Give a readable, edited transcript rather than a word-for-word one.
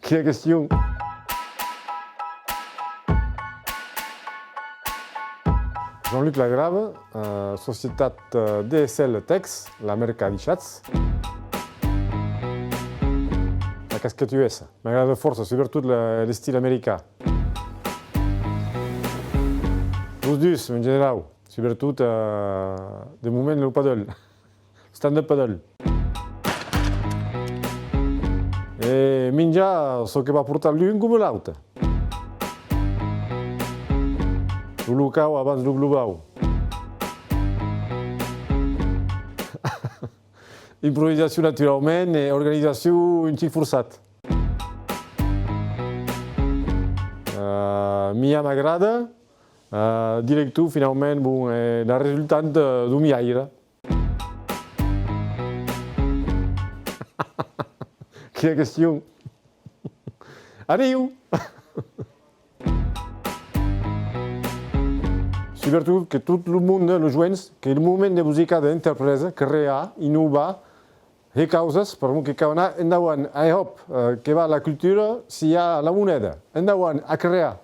Quina question. Jean-Luc Lagrave, societat DSL Tex, la Mercadixats. La casquette US. M'agrada força, sobretot l'estil americà. Els dus, en general, sobretot de moment el paddle, stand-up paddle. E menjar el que va portar l'un com l'altre. El local abans del global. Improvisació naturalment i organització un xic forçat. Mia m'agrada, directiu finalment bon, la resultant d'un miaire. Quina qüestió. Adéu! Sobretot que tot el món, els joves, que el moment de música d'entreprise, crear, innovar, fer causes, per que cal anar endavant, a hop, que va la cultura, si hi ha la moneda, endavant, a crear.